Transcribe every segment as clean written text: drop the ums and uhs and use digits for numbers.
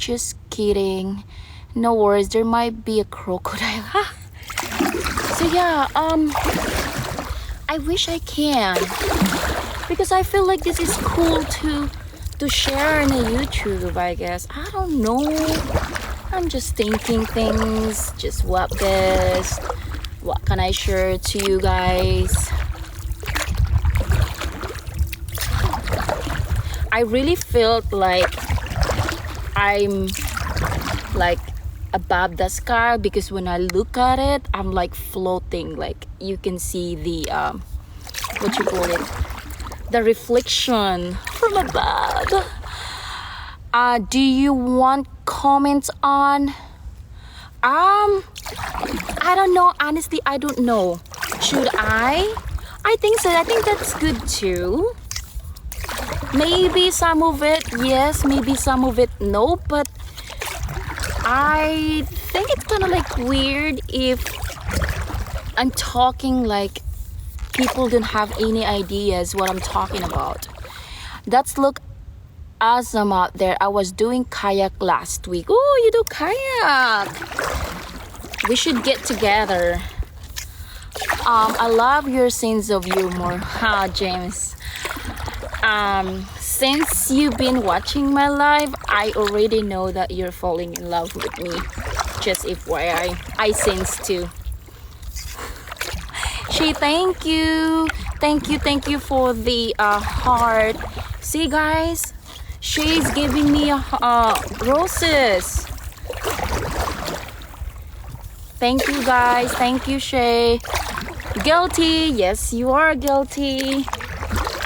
Just kidding. No worries, there might be a crocodile. So yeah, I wish I can, because I feel like this is cool to share in a YouTube, I guess. I don't know. I'm just thinking things, just what best. What can I share to you guys? I really felt like I'm like above the sky, because when I look at it, I'm like floating. Like you can see the what you call it, the reflection from above. Do you want comments on? I don't know. Honestly, I don't know. Should I? I think so. I think that's good too. Maybe some of it yes, maybe some of it no, but I think it's kind of like weird if I'm talking like people don't have any ideas what I'm talking about. That's look awesome out there. I was doing kayak last week. Oh, you do kayak. We should get together. I love your sense of humor, James. Since you've been watching my live, I already know that you're falling in love with me. Just FYI, I sense too. Shay, thank you for the heart. See guys, Shay's giving me roses. Thank you guys, thank you Shay. Guilty, yes you are guilty.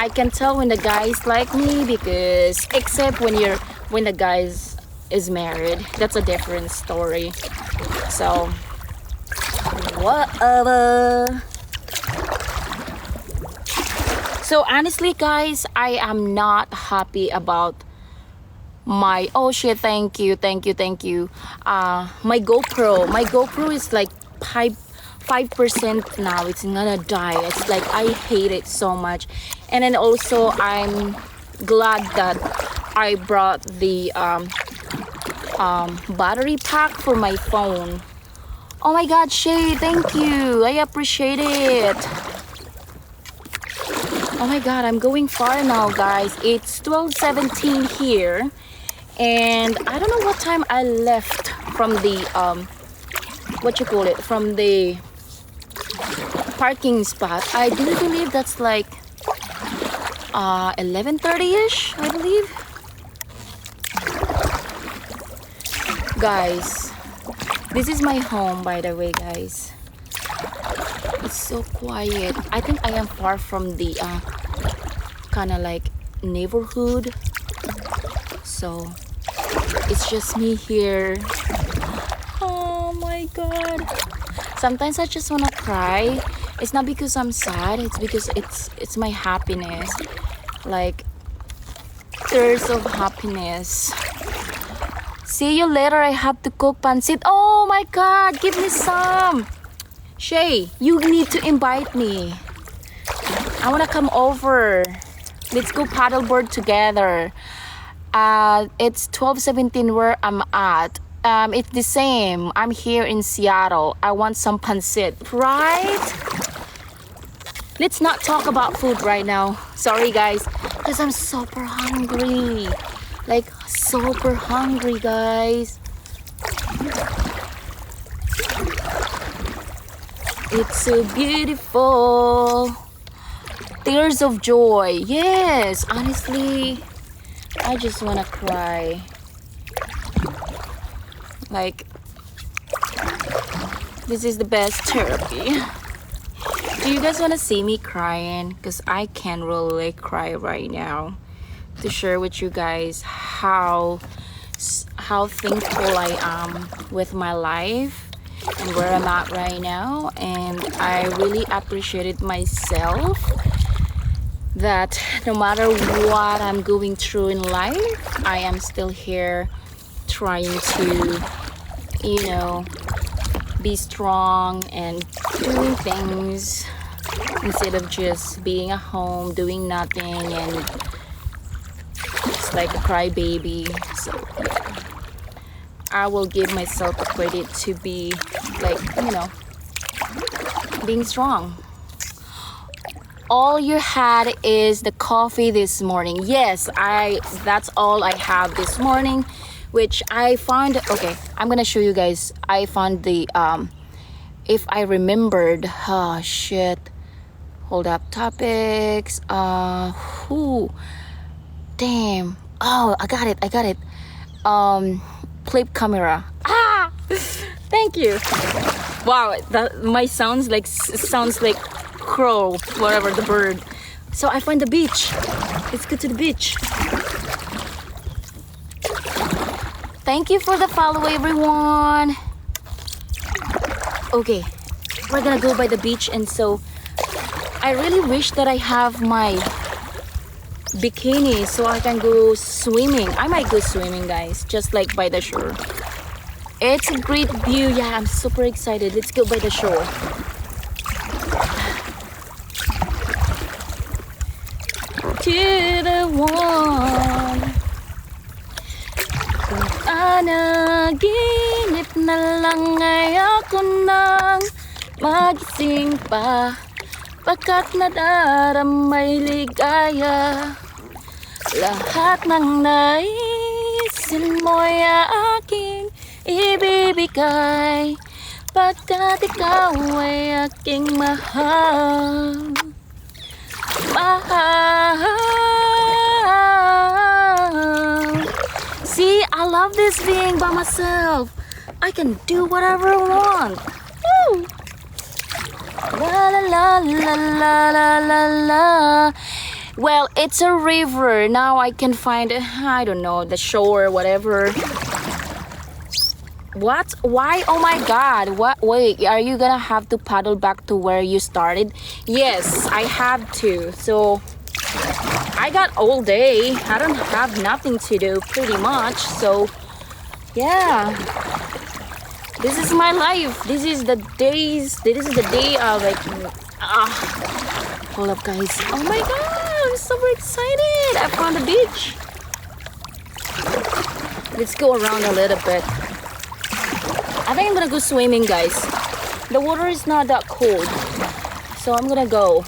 I can tell when the guys like me, because except when the guys is married, that's a different story. So whatever. So honestly guys, I am not happy about my shit, thank you. My GoPro is like 5% now. It's gonna die. It's like I hate it so much. And then also I'm glad that I brought the battery pack for my phone. Oh my god, Shay, thank you. I appreciate it. Oh my god, I'm going far now guys. It's 12:17 here, and I don't know what time I left from the from the parking spot. I do believe that's like 11:30ish, I believe. Guys, this is my home, by the way guys. It's so quiet. I think I am far from the kind of like neighborhood, so it's just me here. Oh my god, sometimes I just want to cry. It's not because I'm sad, it's because it's my happiness, like tears of happiness. See you later. I have to cook pancit. Oh my god, give me some. Shay, you need to invite me. I want to come over. Let's go paddleboard together. It's 12:17 where I'm at. It's the same. I'm here in Seattle. I want some pancit, right? Let's not talk about food right now. Sorry guys, because I'm super hungry. Like super hungry guys. It's so beautiful. Tears of joy. Yes, honestly, I just wanna cry. Like, this is the best therapy. Do you guys wanna see me crying? Because I can really cry right now, to share with you guys how thankful I am with my life and where I'm at right now. And I really appreciated myself, that no matter what I'm going through in life, I am still here trying to, you know, be strong and doing things instead of just being at home doing nothing and just like a crybaby. So yeah. I will give myself a credit to be like, being strong. All you had is the coffee this morning. Yes, that's all I have this morning, which I found. Okay, I'm gonna show you guys. I found the if I remembered. Oh shit. Hold up, topics. Who? Damn. Oh, I got it. Flip camera. Ah, thank you. Wow, my sounds like crow, whatever, the bird. So I find the beach. Let's go to the beach. Thank you for the follow, everyone. Okay, we're gonna go by the beach, and so I really wish that I have my bikini so I can go swimming. I might go swimming, guys, just like by the shore. It's a great view. Yeah, I'm super excited. Let's go by the shore. To the one. Kung anaginip na lang ay ako nang magising pa, pagkat nadaramay ligaya. Lahat ng naisin mo'y aking ibibigay, pagkat ikaw ay aking mahal. See, I love this being by myself. I can do whatever I want. Woo! La la la la la la la la. Well, it's a river. Now I can find, I don't know, the shore, whatever. What? Why? Oh my god. What? Wait, are you gonna have to paddle back to where you started? Yes, I have to. So I got all day. I don't have nothing to do pretty much. So yeah, this is my life. This is the day of like hold up, guys. Oh my god, I'm super excited. I found the beach. Let's go around a little bit. I think I'm gonna go swimming, guys. The water is not that cold, so I'm gonna go.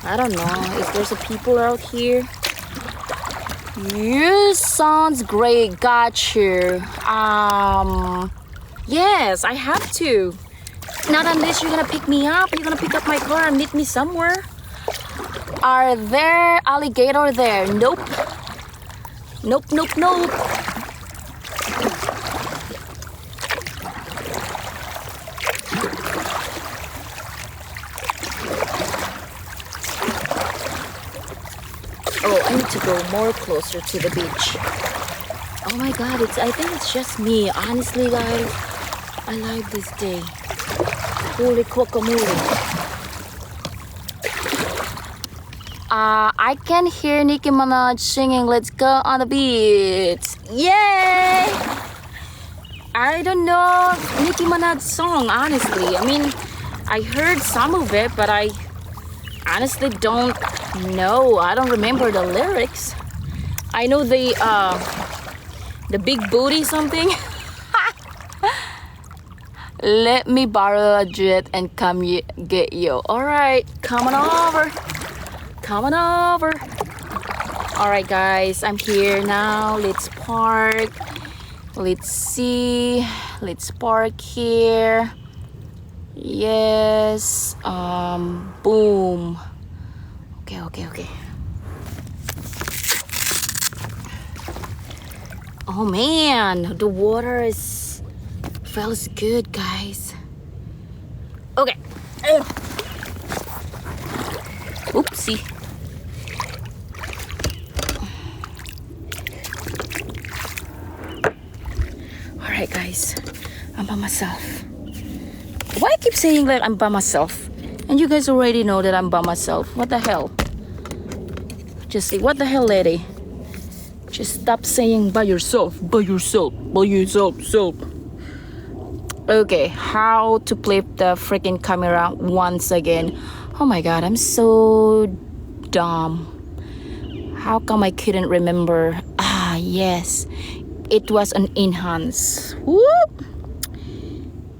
I don't know if there's a people out here. You sounds great. Got you. Yes, I have to. Not unless you're gonna pick me up. You're gonna pick up my car and meet me somewhere. Are there alligator there? Nope. Nope. Oh, I need to go more closer to the beach. Oh my god, I think it's just me. Honestly, guys, I like this day. Holy guacamole. I can hear Nicki Minaj singing "Let's Go on the Beach." Yay! I don't know Nicki Minaj's song, honestly. I mean, I heard some of it, but I honestly don't know. I don't remember the lyrics. I know the big booty something. Let me borrow a jet and come get you. All right, coming over. All right, guys, I'm here now. Let's park. Let's see. Let's park here. Yes. Boom. Okay. Oh man, the water feels good, guys. Okay. Oopsie. Alright, guys. I'm by myself. Why I keep saying that I'm by myself? And you guys already know that I'm by myself. What the hell? Just say, what the hell, lady? Just stop saying by yourself. Okay, how to flip the freaking camera once again. Oh my god, I'm so dumb. How come I couldn't remember? Yes. it was an enhance. Woo!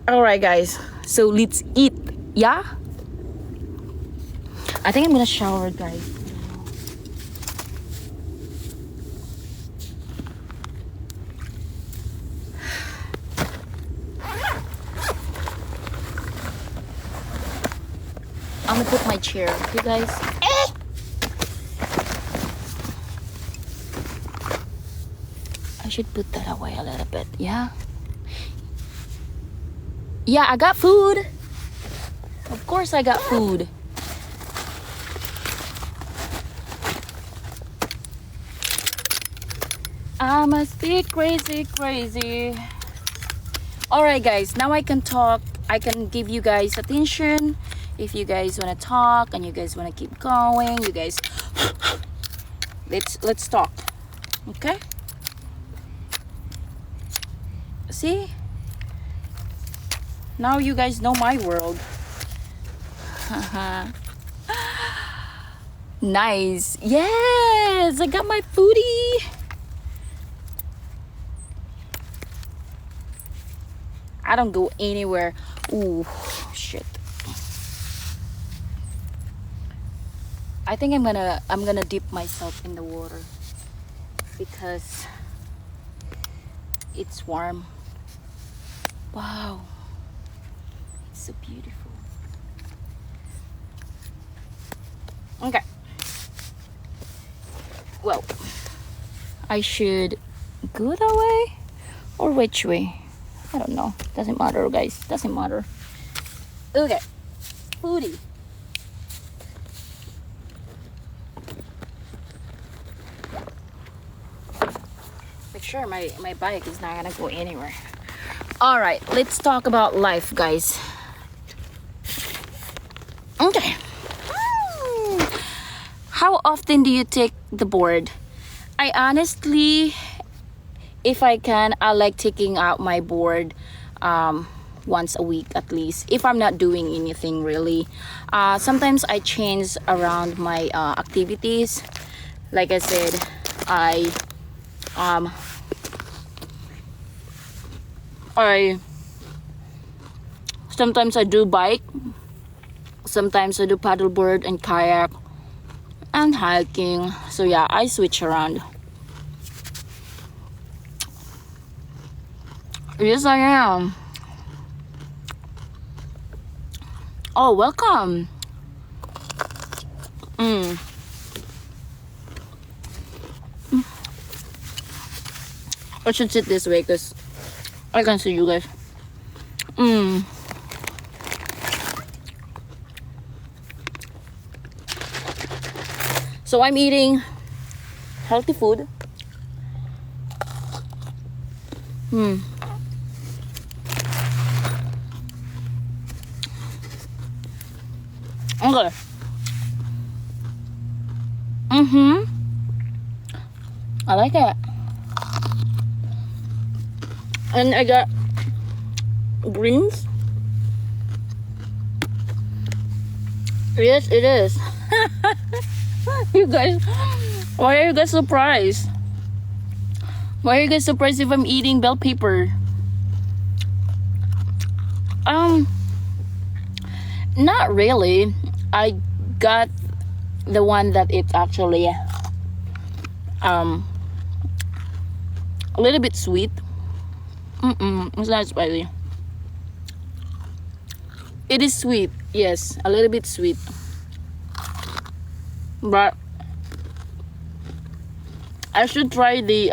Alright guys, so let's eat. Yeah, I think I'm gonna shower, guys. I'm gonna put my chair, okay guys? I should put that away a little bit, yeah? Yeah, I got food. Of course I got food. I must be crazy, crazy. Alright guys, now I can talk. I can give you guys attention. If you guys want to talk and you guys want to keep going, you guys let's talk. Okay? See? Now you guys know my world. Nice. Yes, I got my foodie. I don't go anywhere. Ooh, shit. I think I'm gonna dip myself in the water because it's warm. Wow, it's so beautiful. Okay. Well, I should go that way or which way? I don't know. Doesn't matter, guys. Doesn't matter. Okay. Foodie. Make sure my bike is not gonna go anywhere. Alright, let's talk about life, guys. Okay. How often do you take the board? I honestly, if I can, I like taking out my board once a week at least, if I'm not doing anything really. Sometimes I change around my activities. Like I said, I sometimes I do bike, sometimes I do paddleboard and kayak and hiking. So yeah, I switch around. Yes, I am. Oh, welcome. I should sit this way because I can see you guys. So I'm eating healthy food. Okay. I like it. And I got greens. Yes, it is. You guys, why are you guys surprised? Why are you guys surprised if I'm eating bell pepper? Not really. I got the one that it's actually a little bit sweet. It's not spicy. It is sweet, yes, a little bit sweet, but I should try the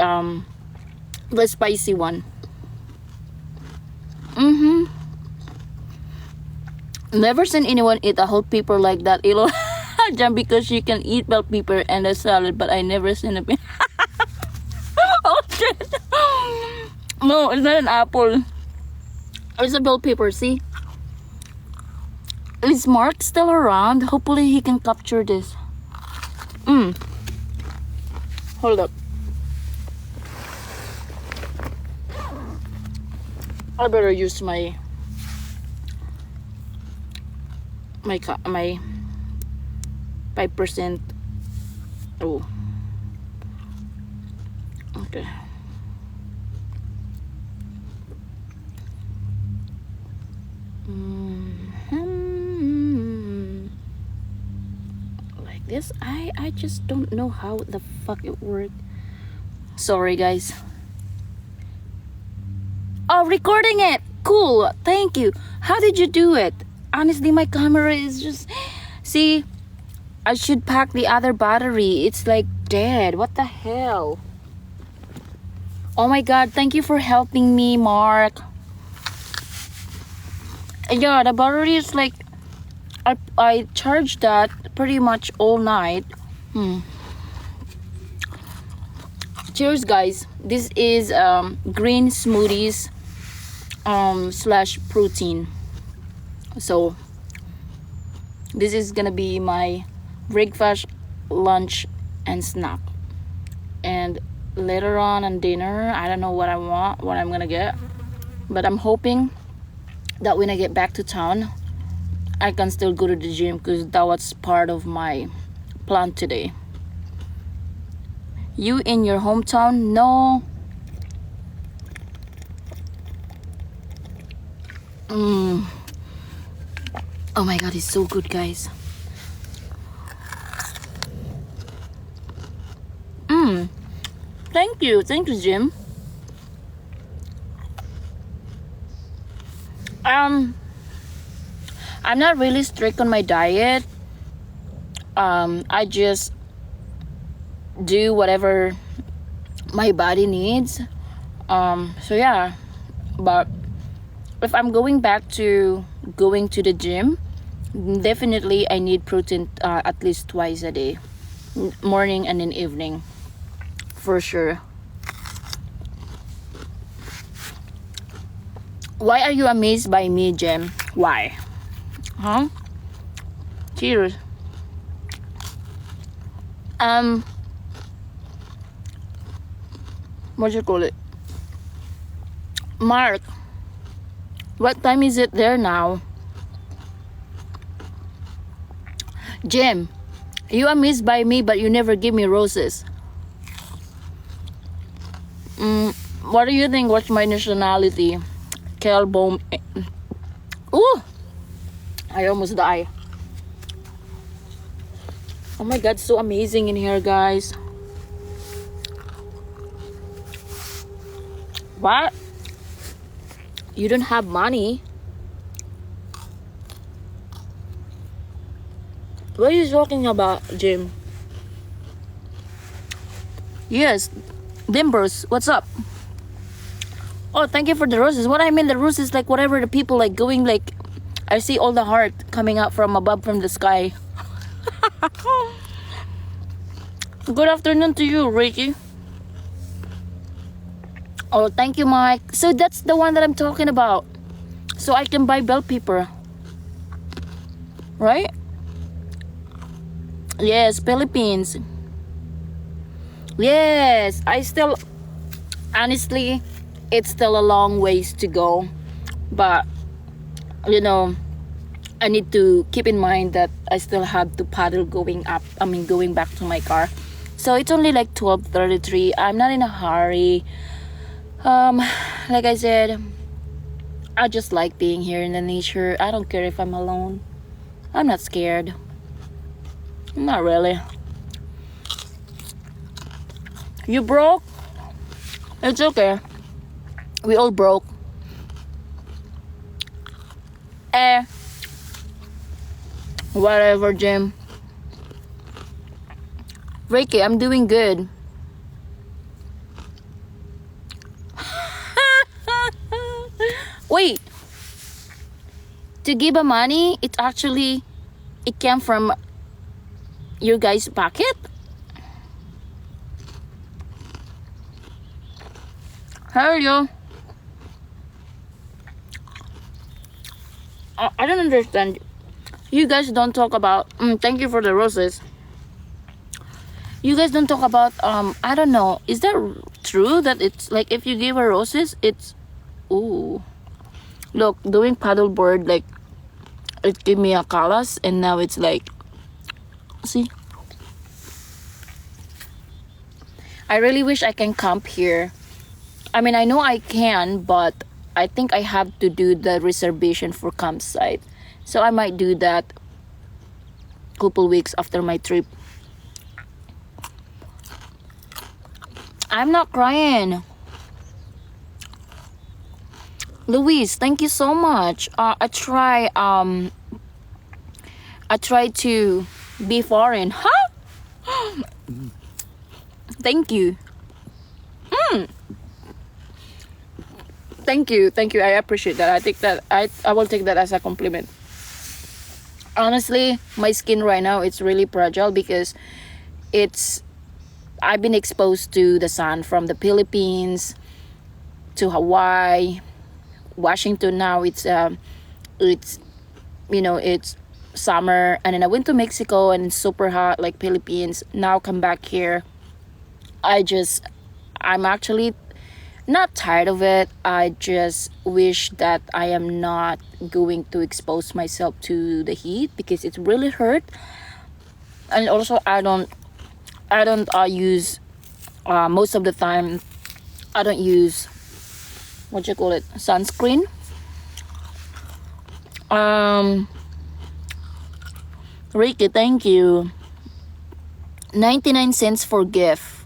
spicy one. Never seen anyone eat a whole pepper like that, Ilo. Just because you can eat bell pepper and a salad, but I never seen a oh shit! No, it's not an apple. It's a bell pepper. See? Is Mark still around? Hopefully he can capture this. Hold up. I better use my 5%. Oh. Okay. this. I just don't know how the fuck it worked. Sorry guys. Oh, recording it. Cool. Thank you. How did you do it? Honestly, my camera is just... See, I should pack the other battery. It's like dead. What the hell? Oh my god, thank you for helping me, Mark. Yeah, the battery is like... I charged that pretty much all night. Cheers, guys. This is green smoothies slash protein. So this is gonna be my breakfast, lunch, and snack. And later on dinner, I don't know what I'm gonna get, but I'm hoping that when I get back to town, I can still go to the gym, because that was part of my plan today. You in your hometown? No. Oh my god, it's so good, guys. Thank you, Jim. I'm not really strict on my diet. I just do whatever my body needs. So yeah, but if I'm going back to the gym, definitely I need protein at least twice a day, morning and in evening, for sure. Why are you amazed by me, Jem? Why? Huh? Cheers. What do you call it? Mark, what time is it there now? Jem, you amazed by me, but you never give me roses. What do you think? What's my nationality? Kelbom. Ooh, I almost die. Oh my god, so amazing in here, guys. What? You don't have money? What are you talking about, Jim? Yes, Dimbers, what's up? Oh, thank you for the roses. What I mean, the roses, like whatever the people like going, like I see all the heart coming out from above from the sky. Good afternoon to you, Ricky. Oh, thank you, Mike. So that's the one that I'm talking about. So I can buy bell pepper, right? Yes, Philippines. Yes, I still, honestly, it's still a long ways to go, but you know, I need to keep in mind that I still have to paddle going back to my car. So it's only like 12:33. I'm not in a hurry. Like I said, I just like being here in the nature. I don't care if I'm alone. I'm not scared. Not really. You broke? It's okay. We all broke. Whatever, Jim. Ricky, I'm doing good. Wait. To give a money, it came from your guys' pocket? How are you? I don't understand. You guys don't talk about... thank you for the roses. You guys don't talk about... I don't know. Is that true that it's like if you give her roses, it's... Ooh. Look, doing paddleboard, like... It gave me a callus and now it's like... See? I really wish I can camp here. I mean, I know I can, but I think I have to do the reservation for campsite. So I might do that a couple weeks after my trip. I'm not crying. Louise, thank you so much. I try to be foreign. Huh? Thank you. Thank you. I appreciate that. I think that I will take that as a compliment. Honestly, my skin right now, it's really fragile because it's I've been exposed to the sun from the Philippines to Hawaii, Washington. Now it's it's summer, and then I went to Mexico and it's super hot like Philippines. Now come back here. I'm actually not tired of it. I just wish that I am not going to expose myself to the heat because it's really hurt. And also I don't use most of the time I don't use what you call it, sunscreen. um Ricky, thank you. 99 cents for gift.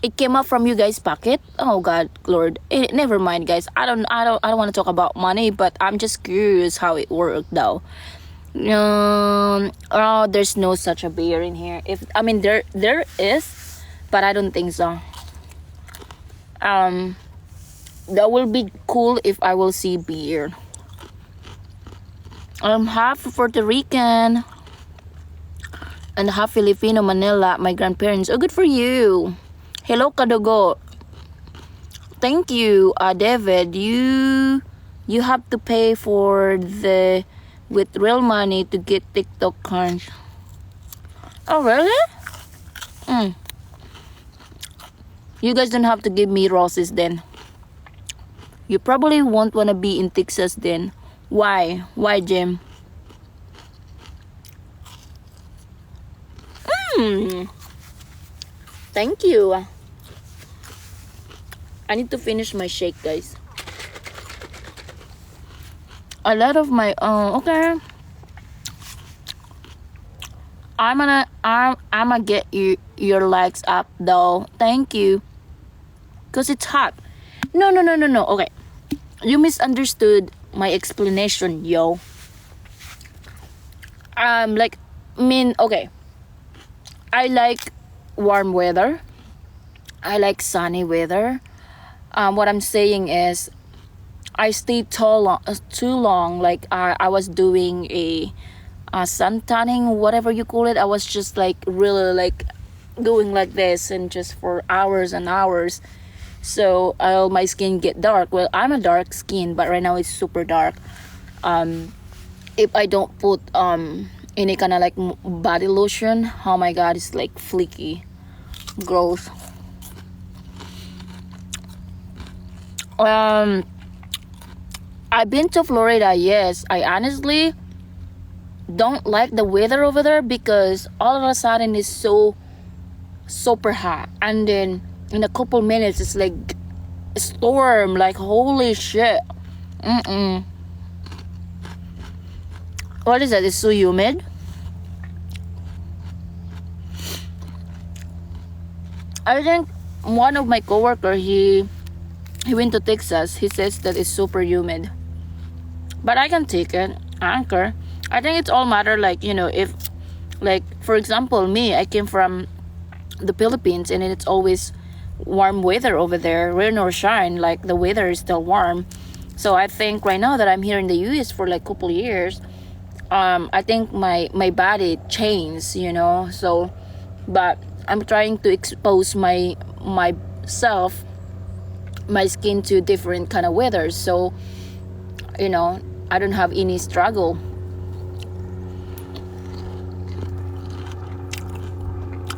It came up from you guys' pocket. Oh God, Lord. Never mind, guys. I don't want to talk about money, but I'm just curious how it worked, though. Oh, there's no such a beer in here. If I mean there is, but I don't think so. Um, that will be cool if I will see beer. I'm half Puerto Rican and half Filipino, Manila. My grandparents. Oh, good for you. Hello, Kadogo. Thank you, David. You have to pay for the with real money to get TikTok cards. Oh, really? Mm. You guys don't have to give me roses then. You probably won't wanna be in Texas then. Why? Why, Jim? Hmm. Thank you. I need to finish my shake, guys. A lot of my okay. I'm gonna get your legs up though. Thank you. Cause it's hot. No. Okay, you misunderstood my explanation, yo. Like, okay. I like warm weather. I like sunny weather. What I'm saying is, I stayed too long. Like I was doing a sun tanning, whatever you call it. I was just like really like going like this and just for hours and hours. So my skin get dark. Well, I'm a dark skin, but right now it's super dark. If I don't put any kind of like body lotion, oh my God, it's like flaky, gross. I've been to Florida, yes. I honestly don't like the weather over there because all of a sudden it's so super hot, and then in a couple minutes it's like a storm. Like holy shit. What is that? It's so humid. I think one of my coworker, he went to Texas. He says that it's super humid, but I can take it. I don't care. I think it's all matter, like, if, like, for example, me, I came from the Philippines, and it's always warm weather over there, rain or shine, like the weather is still warm. So I think right now that I'm here in the US for like couple years, I think my body changed, so, but I'm trying to expose myself, my skin, to different kind of weather, so I don't have any struggle.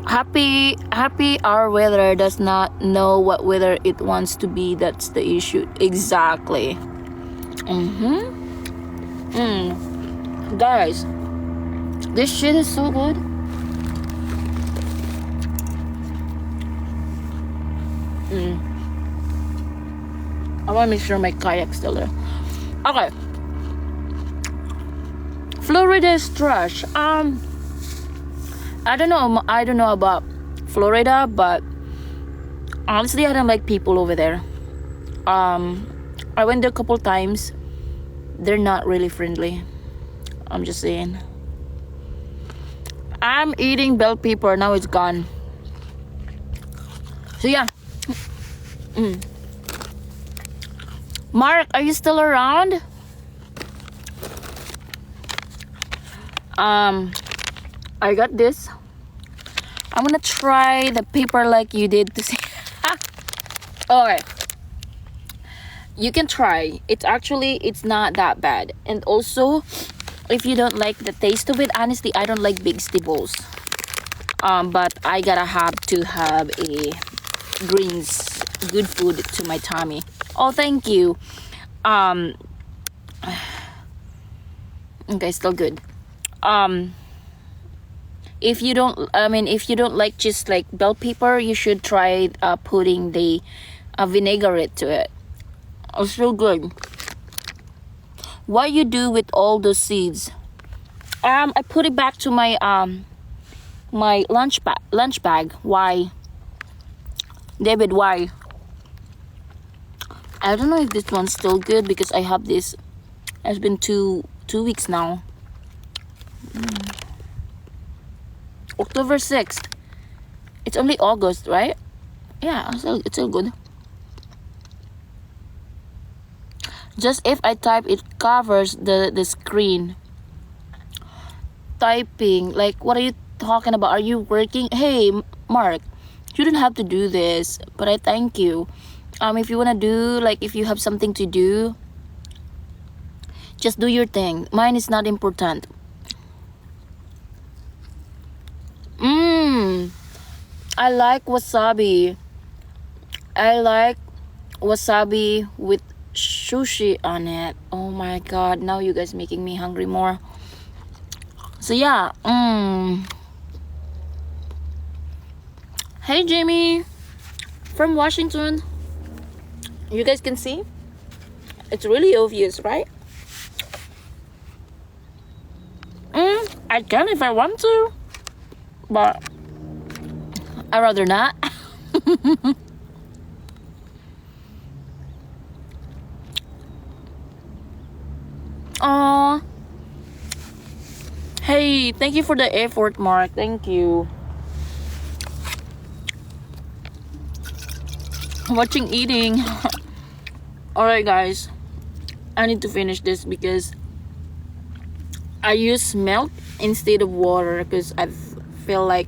Happy our weather does not know what weather it wants to be. That's the issue. Exactly. Guys, this shit is so good. I want to make sure my kayak's still there. Okay. Florida is trash. I don't know about Florida, but Honestly, I don't like people over there. I went there a couple times. They're not really friendly. I'm just saying. I'm eating bell pepper. Now it's gone. So yeah. Mark, are you still around? I got this. I'm gonna try the paper like you did to see. Okay. You can try. It's not that bad. And also, if you don't like the taste of it, honestly, I don't like big stibbles. But I gotta have to have a greens, good food to my tummy. Oh, thank you. Okay, still good. If you don't like just like bell pepper, you should try putting the vinaigrette to it. It's so good. What you do with all those seeds? I put it back to my my lunch bag. Why, David? Why? I don't know if this one's still good because I have this. It's been two weeks now. October 6th. It's only August, right? Yeah, it's still good. Just if I type, it covers the screen. Typing, like, what are you talking about? Are you working? Hey, Mark, you don't have to do this, but I thank you. If you wanna do, like, if you have something to do, just do your thing. Mine is not important. I like wasabi. I like wasabi with sushi on it. Oh my god, now you guys making me hungry more. So yeah. Hey Jamie from Washington. You guys can see? It's really obvious, right? I can if I want to, but I'd rather not. Aw. Hey, thank you for the effort, Mark. Thank you. Watching eating. Alright, guys. I need to finish this because I use milk instead of water because I feel like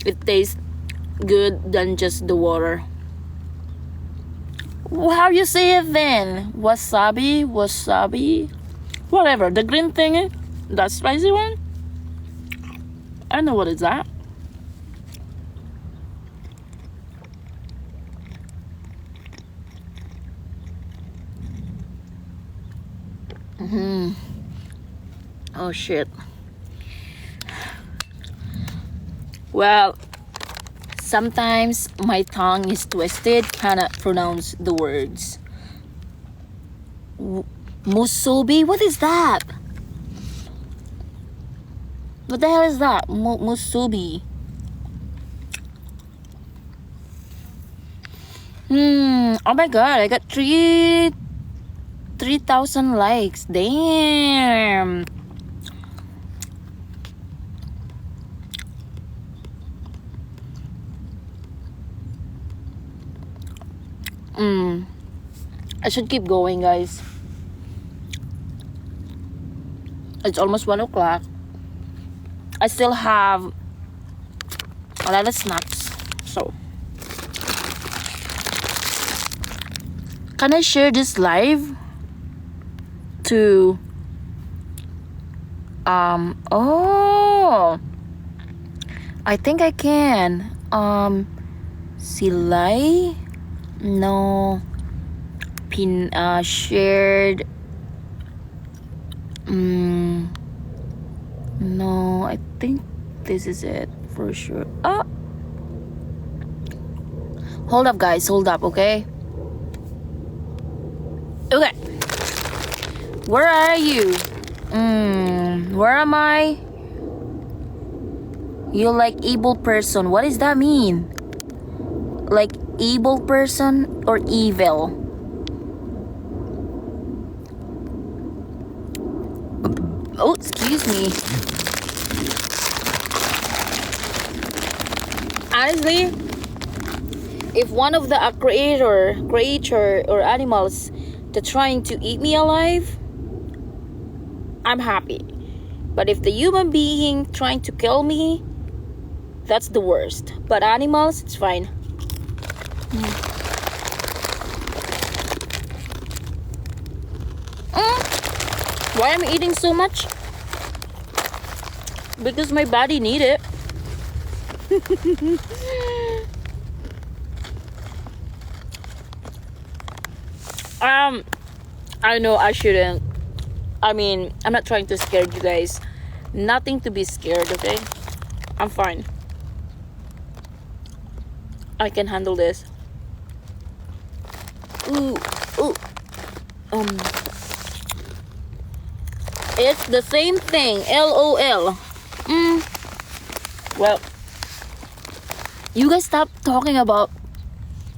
it tastes good than just the water. How you say it then? Wasabi? Whatever, the green thing, that spicy one. I don't know what is that. Oh shit. Well, sometimes my tongue is twisted, cannot pronounce the words. Musubi? What is that? What the hell is that? Musubi. Oh my god, I got 3,000 likes. Damn. I should keep going, guys. It's almost 1 o'clock. I still have a lot of snacks. So, can I share this live to oh, I think I can. Silay? No. Shared. No, I think this is it for sure. Oh, hold up, guys. Hold up, okay? Okay. Where are you? Where am I? You like evil person. What does that mean? Like evil person or evil. Oh, excuse me. Honestly, if one of the creature or animals that's trying to eat me alive, I'm happy. But if the human being trying to kill me, that's the worst. But animals, it's fine. Why am I eating so much? Because my body need it. I know I shouldn't. I mean, I'm not trying to scare you guys. Nothing to be scared, okay? I'm fine. I can handle this. Ooh. It's the same thing. LOL. Well, you guys stop talking about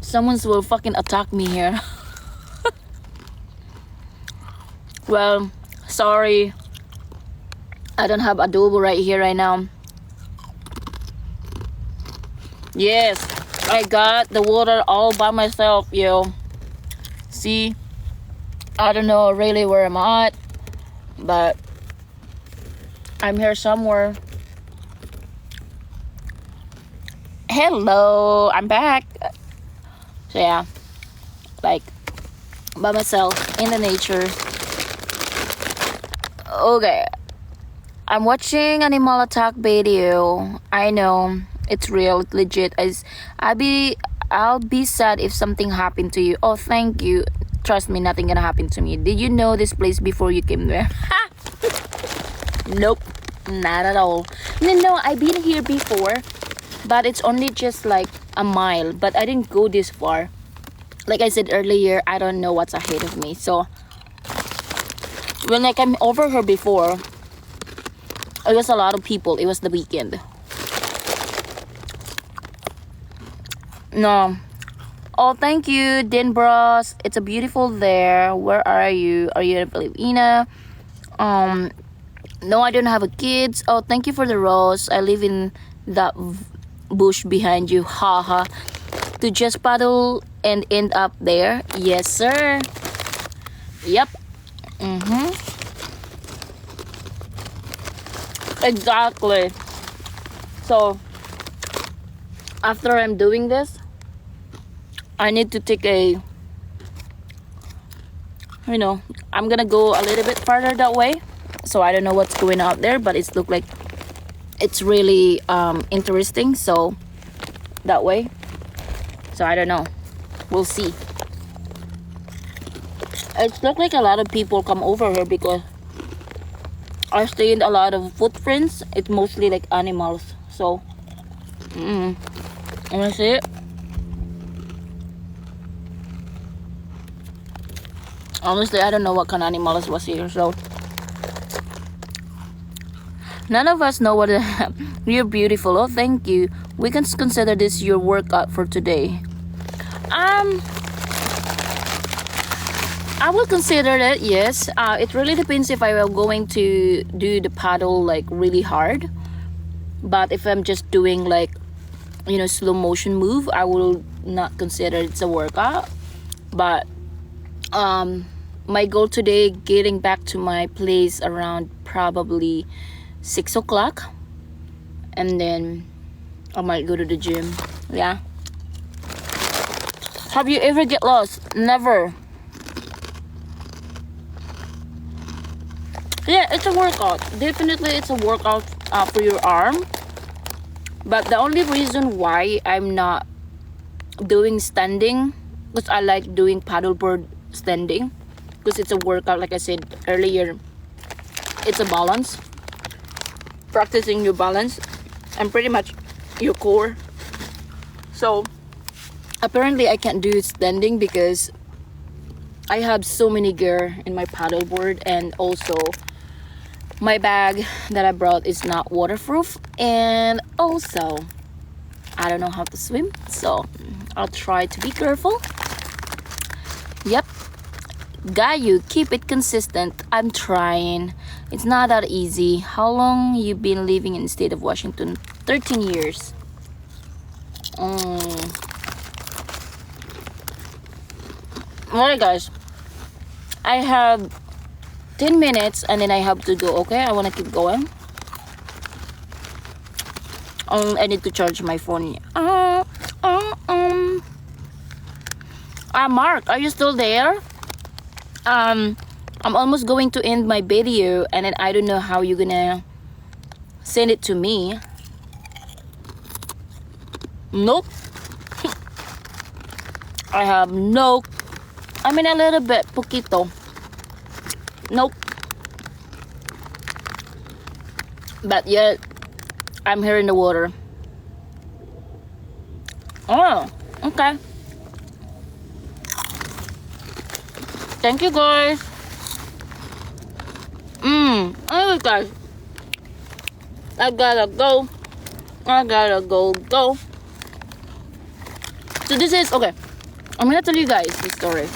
someone's will fucking attack me here. Well, sorry. I don't have adobo right here right now. Yes, I got the water all by myself, yo. See? I don't know really where I'm at, but I'm here somewhere. Hello, I'm back. So yeah, like by myself in the nature. Okay, I'm watching animal attack video. I know it's real, it's legit. I'll be sad if something happened to you. Oh, thank you. Trust me, nothing gonna happen to me. Did you know this place before you came there? Nope, not at all. No, I've been here before, but it's only just like a mile. But I didn't go this far. Like I said earlier, I don't know what's ahead of me. So when I came over here before, it was a lot of people. It was the weekend. No. Oh, thank you, Din Bros. It's a beautiful there. Where are you? Are you in Filipina? No, I don't have a kids. Oh, thank you for the rose. I live in that bush behind you. Haha. To just paddle and end up there. Yes, sir. Yep. Exactly. So after I'm doing this, I need to take I'm gonna go a little bit farther that way. So I don't know what's going out there, but it's look like it's really interesting. So that way. So I don't know. We'll see. It's look like a lot of people come over here because I stay in a lot of footprints. It's mostly like animals. So wanna see it? Honestly, I don't know what kind of animals was here. So none of us know what you're beautiful. Oh, thank you. We can consider this your workout for today. I will consider it, yes. It really depends if I am going to do the paddle like really hard. But if I'm just doing like, slow motion move, I will not consider it's a workout. But my goal today, getting back to my place around probably 6 o'clock. And then I might go to the gym. Yeah. Have you ever get lost? Never. Yeah, it's a workout. Definitely it's a workout for your arm. But the only reason why I'm not doing standing, because I like doing paddleboard standing, because it's a workout, like I said earlier. It's a balance. Practicing your balance and pretty much your core. So apparently I can't do standing because I have so many gear in my paddleboard, and also my bag that I brought is not waterproof, and also I don't know how to swim, so I'll try to be careful. Yep. Gayu, keep it consistent. I'm trying. It's not that easy. How long you been living in the state of Washington? 13 years. Alright guys, I have 10 minutes and then I have to go. Okay, I want to keep going. I need to charge my phone. Mark, are you still there? I'm almost going to end my video and then I don't know how you're gonna send it to me. Nope. I have no, I mean a little bit, poquito. Nope. But yet, I'm here in the water. Oh, okay. Thank you guys. Oh guys. I gotta go. Go. So this is, okay, I'm gonna tell you guys this story.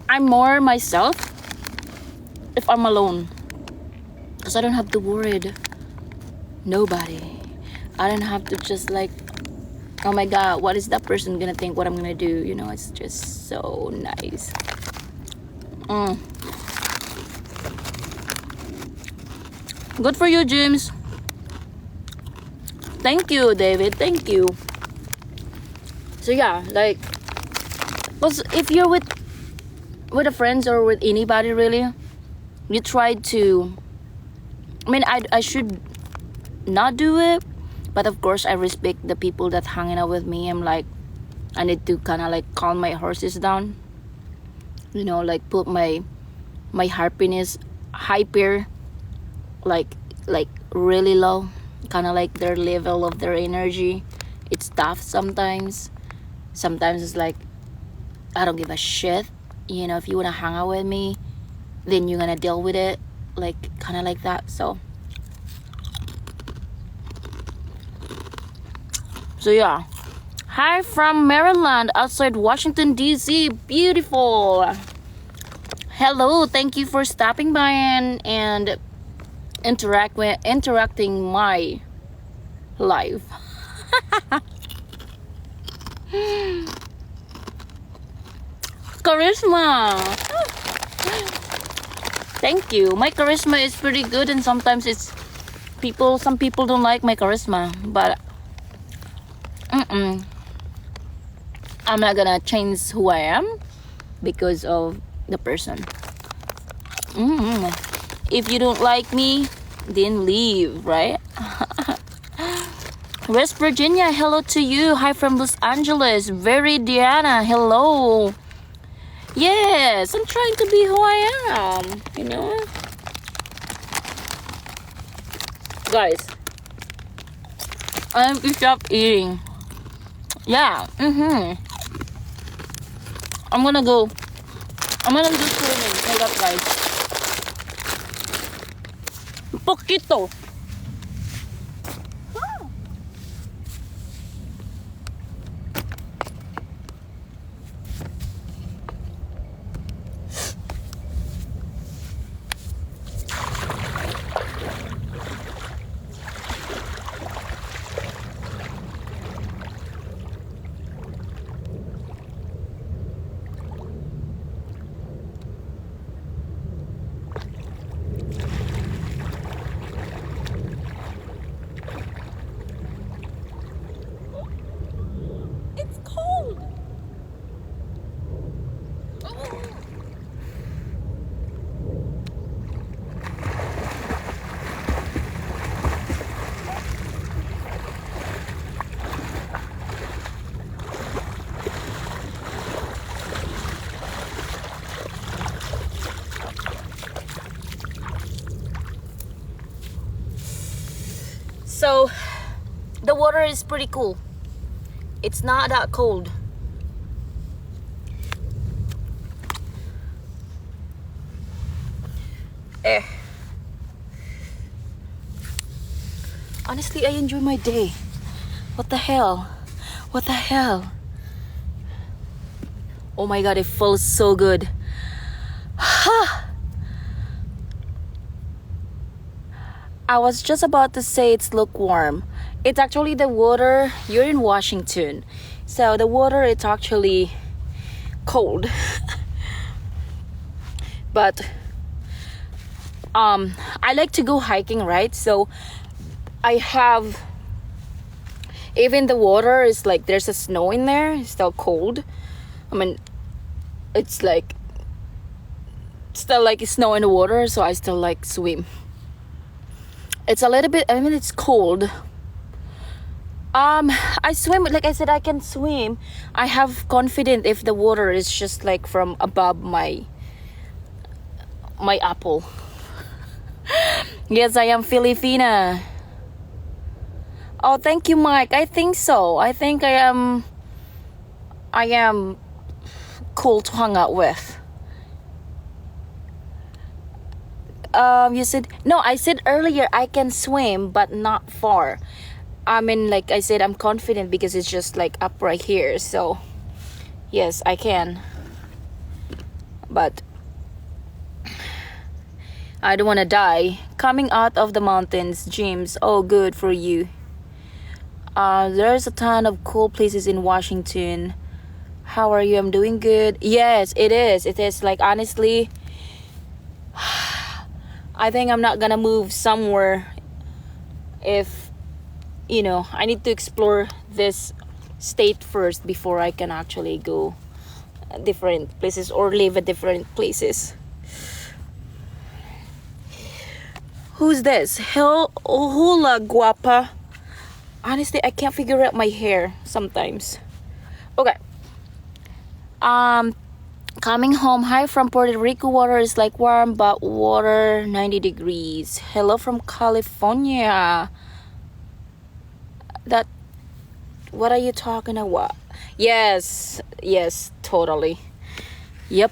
I'm more myself if I'm alone. Because I don't have to worry nobody. I don't have to just like, oh my god, what is that person gonna think, what I'm gonna do? You know, it's just so nice. Good for you, James. Thank you, David. Thank you. So yeah, like, because if you're with a friends or with anybody really, you try to, I mean, I should not do it, but of course I respect the people that hanging out with me. I'm like, I need to kind of like calm my horses down, you know, like put my happiness hyper, like really low, kind of like their level of their energy. It's tough sometimes. Sometimes it's like, I don't give a shit, you know, if you want to hang out with me, then you're gonna deal with it, like kind of like that. So yeah, hi from Maryland, outside Washington DC. Beautiful. Hello, thank you for stopping by and interacting my life. Charisma. Thank you. My charisma is pretty good, and sometimes it's some people don't like my charisma, but I'm not gonna change who I am because of the person. If you don't like me, then leave, right? West Virginia, hello to you. Hi from Los Angeles. Very Diana, hello. Yes, I'm trying to be who I am, you know? Guys, I have to stop eating. Yeah, I'm gonna go swimming. Hold up, guys. Poquito. It's cold. So the water is pretty cool. It's not that cold. Honestly, I enjoy my day. What the hell? What the hell? Oh my god, it feels so good. I was just about to say it's lukewarm. It's actually the water. You're in Washington, so the water it's actually cold. But I like to go hiking, right? So I have, even the water is like there's a snow in there. It's still cold. I mean, it's like still like snow in the water, so I still like swim. It's a little bit, I mean, it's cold. I swim, like I said, I can swim. I have confidence if the water is just like from above my apple. Yes, I am Filipina. Oh, thank you, Mike. I think so. I think I am cool to hang out with. You said no. I said earlier I can swim, but not far. I mean, like I said, I'm confident because it's just like up right here. So yes, I can. But I don't want to die. Coming out of the mountains, James. Oh, good for you. There's a ton of cool places in Washington. How are you? I'm doing good. Yes, it is. It is like honestly. I think I'm not gonna move somewhere if, you know, I need to explore this state first before I can actually go different places or live at different places. Who's this? Hula guapa. Honestly, I can't figure out my hair sometimes. Okay. Coming home. Hi from Puerto Rico. Water is like warm, but water 90 degrees. Hello from California. That, what are you talking about? Yes, totally. Yep.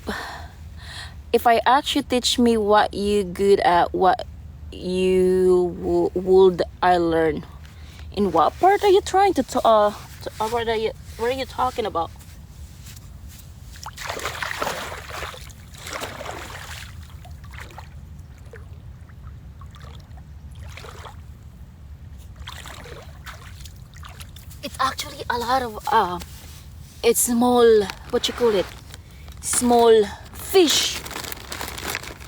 If I ask you, teach me what you good at, what you would I learn? In what part are you trying to what are you talking about? It's actually a lot of it's small, what you call it, small fish.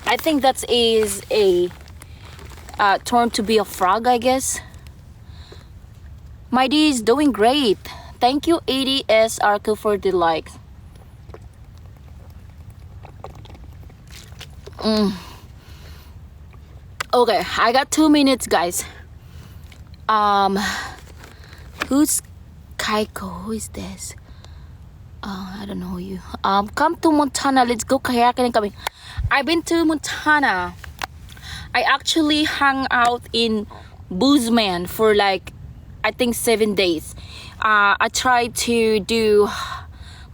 I think that is a term to be a frog, I guess. My D is doing great. Thank you, ADS Arco, for the like. Okay, I got 2 minutes, guys. Who's Kaiko? Who is this? I don't know you. Come to Montana. Let's go kayaking and coming. I've been to Montana. I actually hung out in Bozeman for like, I think 7 days. I tried to do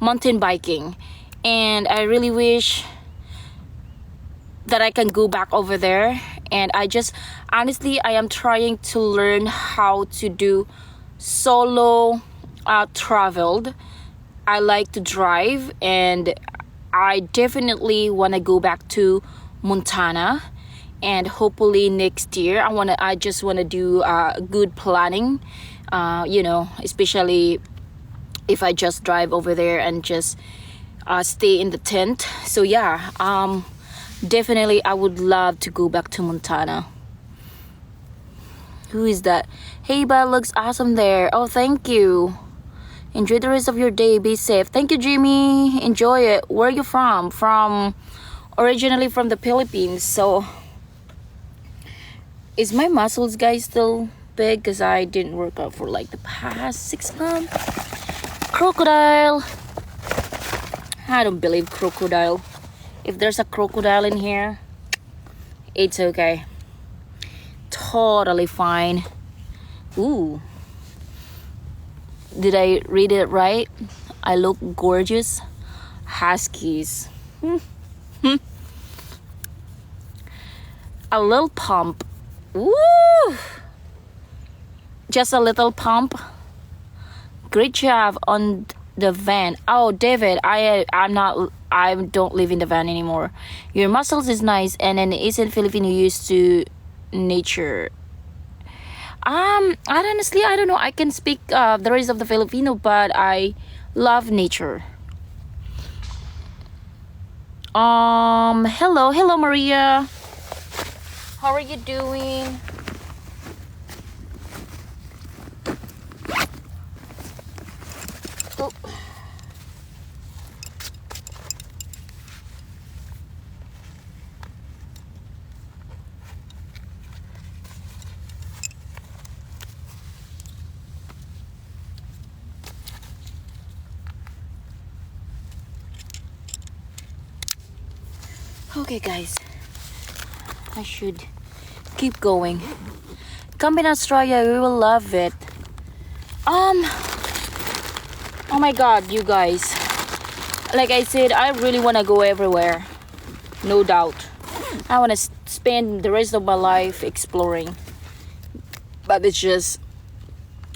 mountain biking, and I really wish that I can go back over there. And I just, honestly, I am trying to learn how to do solo traveled. I like to drive, and I definitely want to go back to Montana, and hopefully next year I just want to do good planning, you know, especially if I just drive over there and just stay in the tent. So yeah, definitely I would love to go back to Montana. Who is that? Hey, but looks awesome there. Oh, thank you. Enjoy the rest of your day. Be safe. Thank you, Jimmy. Enjoy it. Where are you from? Originally from the Philippines. So, is my muscles, guys, still big? Because I didn't work out for like the past 6 months. Crocodile. I don't believe crocodile. If there's a crocodile in here, it's okay. Totally fine. Ooh. Did I read it right? I look gorgeous. Huskies. A little pump. Woo! Just a little pump. Great job on the van. Oh, David, I don't live in the van anymore. Your muscles is nice, and then isn't Filipino used to nature? I don't know. I can speak the rest of the Filipino, but I love nature. Hello, Maria. How are you doing? Oh. Okay, guys, I should keep going. Come in Australia, we will love it. Oh my god, you guys, like I said, I really want to go everywhere, no doubt. I want to spend the rest of my life exploring, but it's just,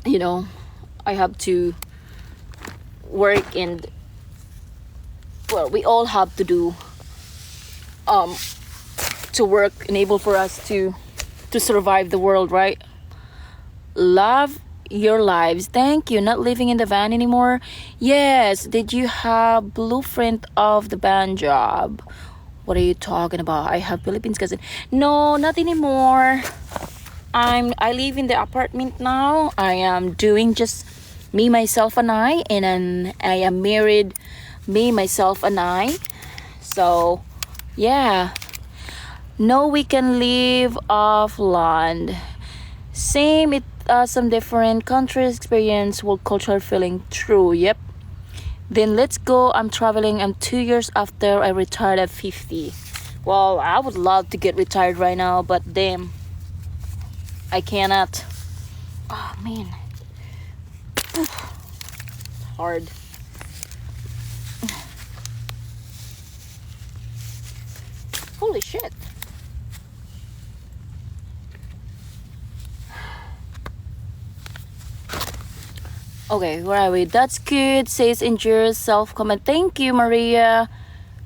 you know, I have to work, and well, we all have to do to work, enable for us to survive the world, right? Love your lives. Thank you. Not living in the van anymore. Yes. Did you have blueprint of the van job? What are you talking about? I have Philippines cousin. No, not anymore. I live in the apartment now. I am doing just me, myself, and I, and then I am married, me, myself, and I. So yeah, no, we can live off land. Same, it some different countries experience world culture feeling. True, yep. Then let's go. I'm traveling. I'm 2 years after I retired at 50. Well, I would love to get retired right now, but damn, I cannot. Oh man, hard. Holy shit. Okay, where are we? That's good. Says endure self comment. Thank you, Maria.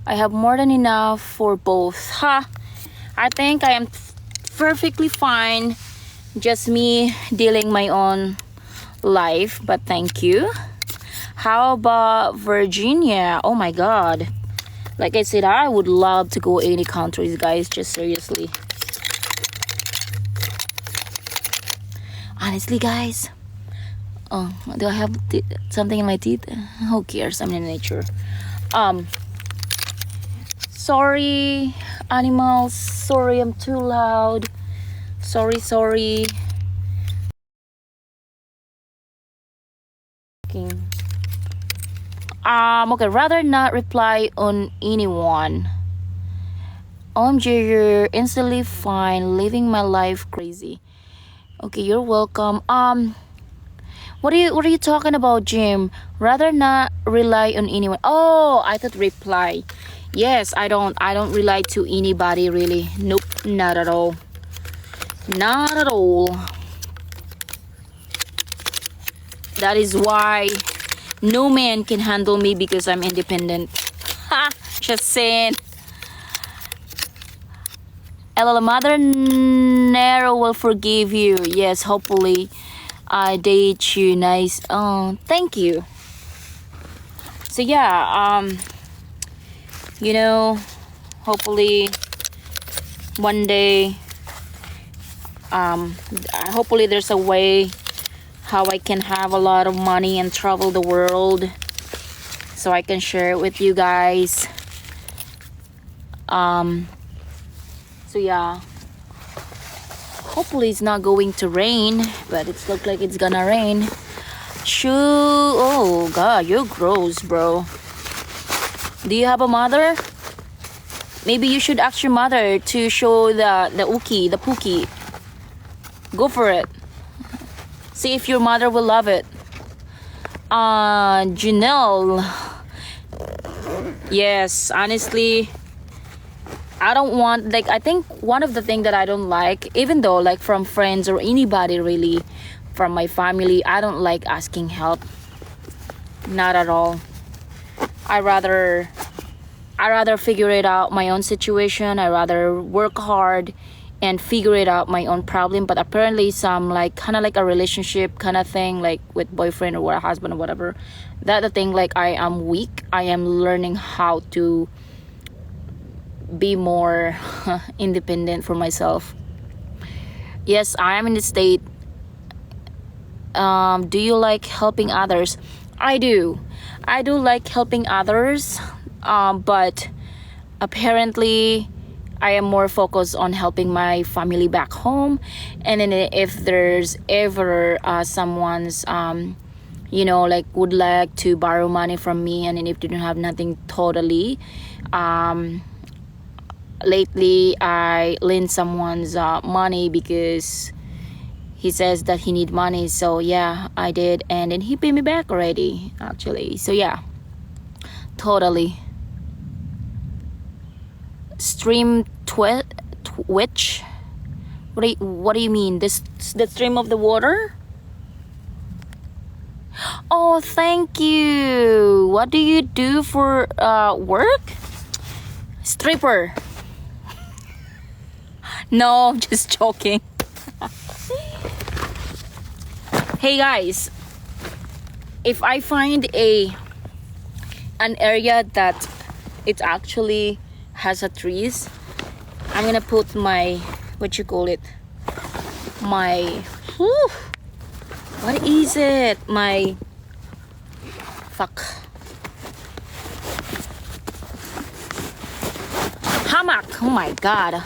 I have more than enough for both. Ha! I think I am perfectly fine. Just me dealing my own life, but thank you. How about Virginia? Oh my god. Like I said, I would love to go any countries, guys. Just seriously. Honestly, guys. Oh, do I have something in my teeth? Who cares? I'm in nature. Sorry, animals. Sorry, I'm too loud. Sorry. Okay, rather not reply on anyone. OMG, you're instantly fine, living my life crazy. Okay, you're welcome. What are you talking about, Jim? Rather not rely on anyone. Oh, I thought reply. Yes, I don't rely to anybody really. Nope, not at all. Not at all. That is why no man can handle me, because I'm independent. Ha! Just saying. Ella, Mother Nero will forgive you. Yes, hopefully. I date you. Nice. Oh, thank you. So yeah, you know, hopefully one day, hopefully there's a way how I can have a lot of money and travel the world, so I can share it with you guys. So yeah, hopefully it's not going to rain, but it looks like it's gonna rain. Shoo! Oh god, you're gross, bro. Do you have a mother? Maybe you should ask your mother to show the Pookie. Go for it. See if your mother will love it. Janelle. Yes, honestly, I don't want, like, I think one of the things that I don't like, even though like from friends or anybody really, from my family, I don't like asking help. not at all. I rather figure it out my own situation. I rather work hard and figure it out my own problem. But apparently some like kind of like a relationship kind of thing, like with boyfriend or husband or whatever, that the thing, like I am weak. I am learning how to be more independent for myself. Yes, I am in the state. Do you like helping others? I do like helping others, but apparently I am more focused on helping my family back home. And then if there's ever someone's like would like to borrow money from me, and then if they don't have nothing totally, lately I lend someone's money because he says that he need money. So yeah, I did, and then he paid me back already actually. So yeah, totally. Stream twitch, what do you mean? The stream of the water? Oh, thank you. What do you do for work? Stripper. No, just joking. Hey guys, if I find an area that it actually has a trees, I'm gonna put my what is it, my hammock. Oh my god.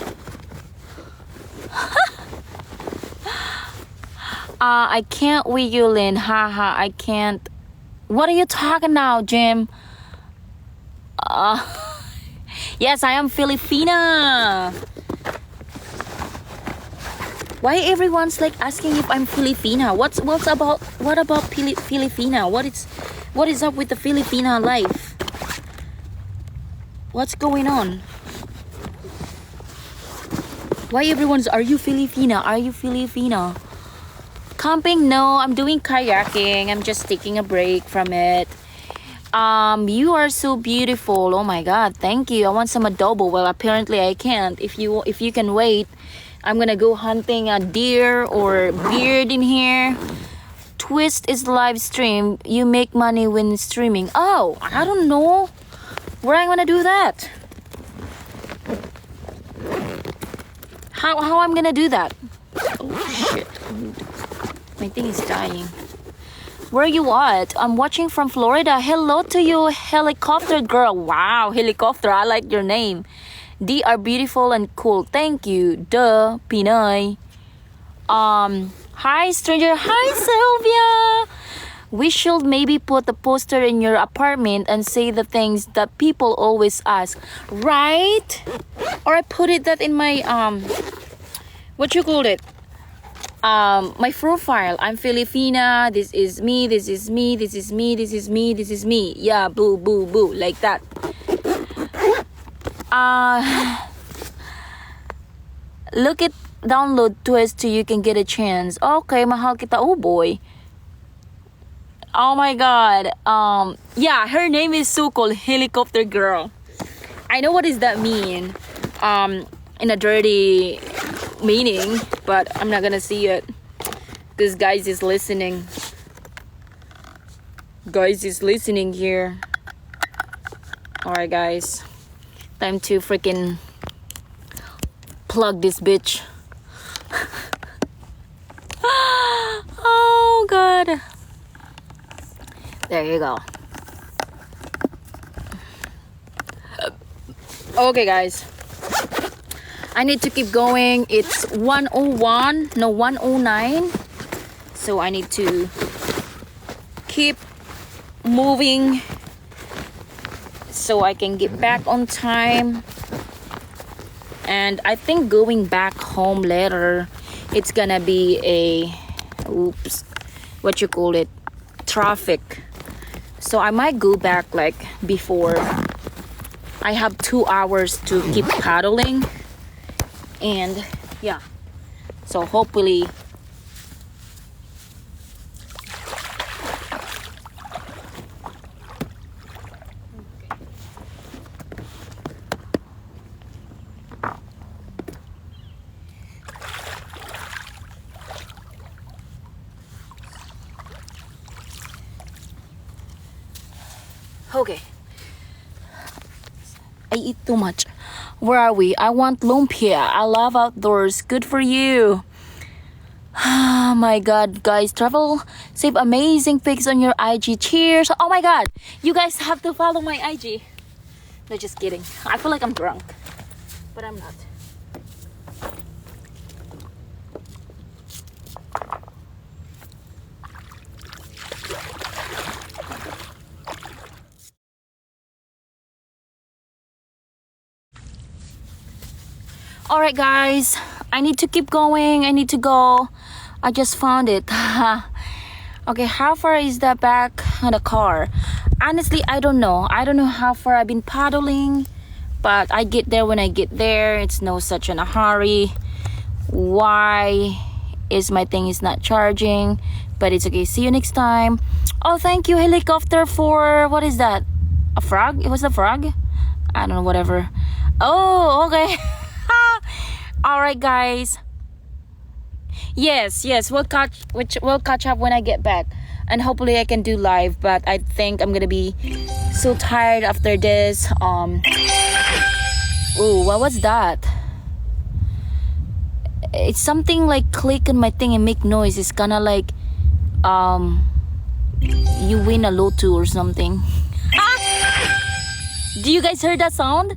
I can't wiggle in. Haha, I can't. What are you talking now, Jim? Yes, I am Filipina. Why everyone's like asking if I'm Filipina? What about Filipina? What is up with the Filipina life? What's going on? Why everyone's, are you Filipina? Are you Filipina? Camping? No, I'm doing kayaking. I'm just taking a break from it. You are so beautiful. Oh my god, thank you. I want some adobo. Well, apparently I can't. If you can wait, I'm gonna go hunting a deer or beard in here. Twist is live stream. You make money when streaming. Oh, I don't know where I'm gonna do that. How I'm gonna do that? Oh shit. My thing is dying. Where are you at? I'm watching from Florida. Hello to you, helicopter girl. Wow, helicopter. I like your name. They are beautiful and cool. Thank you. Duh, Pinoy. Hi, stranger. Hi, Sylvia. We should maybe put a poster in your apartment and say the things that people always ask, right? Or I put that in my my profile. I'm Filipina. This is me. This is me. This is me. This is me. This is me. Yeah, boo, boo, boo, like that. Look at download Twist so you can get a chance. Okay, mahal kita. Oh boy. Oh my god. Yeah, her name is so cool, helicopter girl. I know what does that mean. In a dirty meaning, but I'm not gonna see it. This guys is listening. Guys is listening here. Alright guys. Time to freaking plug this bitch. Oh god. There you go. Okay guys, I need to keep going. It's 1:01, no 1:09. So I need to keep moving so I can get back on time. And I think going back home later, it's gonna be a traffic. So I might go back like before. I have 2 hours to keep paddling, and yeah, so hopefully Okay. I eat too much. Where are we? I want lumpia. I love outdoors. Good for you. Oh my god, guys. Travel, save amazing pics on your IG. Cheers. Oh my god. You guys have to follow my IG. No, just kidding. I feel like I'm drunk. But I'm not. Alright guys, I need to keep going. I need to go. I just found it. Okay, how far is that back on the car? Honestly, I don't know. I don't know how far I've been paddling, but I get there when I get there. It's no such in a hurry. Why is my thing is not charging? But it's okay. See you next time. Oh, thank you, helicopter, for what is that? A frog? It was a frog? I don't know, whatever. Oh, okay. All right, guys. Yes, we'll catch up when I get back, and hopefully I can do live. But I think I'm gonna be so tired after this. Ooh, what was that? It's something like click on my thing and make noise. It's kind of like you win a lotto or something. Do you guys hear that sound?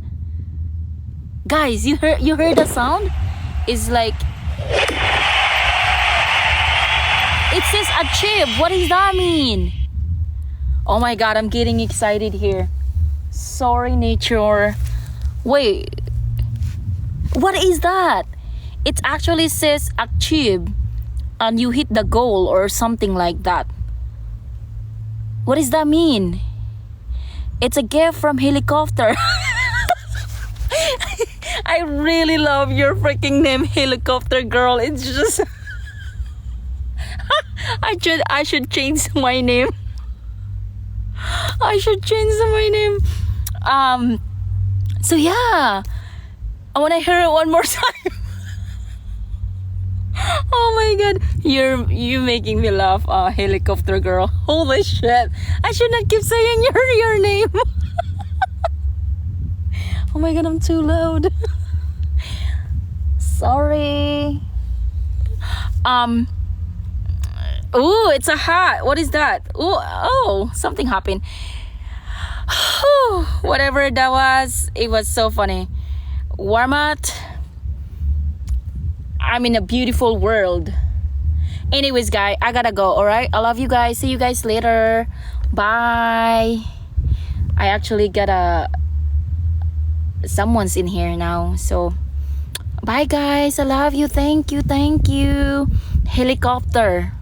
Guys, you heard the sound? It's like it says achieve. What does that mean? Oh my god, I'm getting excited here. Sorry, nature. Wait, what is that? It actually says achieve and you hit the goal or something like that. What does that mean? It's a gift from helicopter. I really love your freaking name, helicopter girl. It's just I should change my name. I should change my name. So yeah, I want to hear it one more time. Oh my god, you're making me laugh, helicopter girl. Holy shit! I should not keep saying your name. Oh my god, I'm too loud. Sorry. Ooh, it's a hat. What is that? Ooh, oh, something happened. Whatever that was, it was so funny. Walmart. I'm in a beautiful world. Anyways, guys, I gotta go. All right, I love you guys. See you guys later. Bye. I actually got someone's in here now, so bye guys. I love you. Thank you, helicopter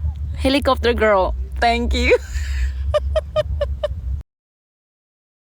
girl. Thank you.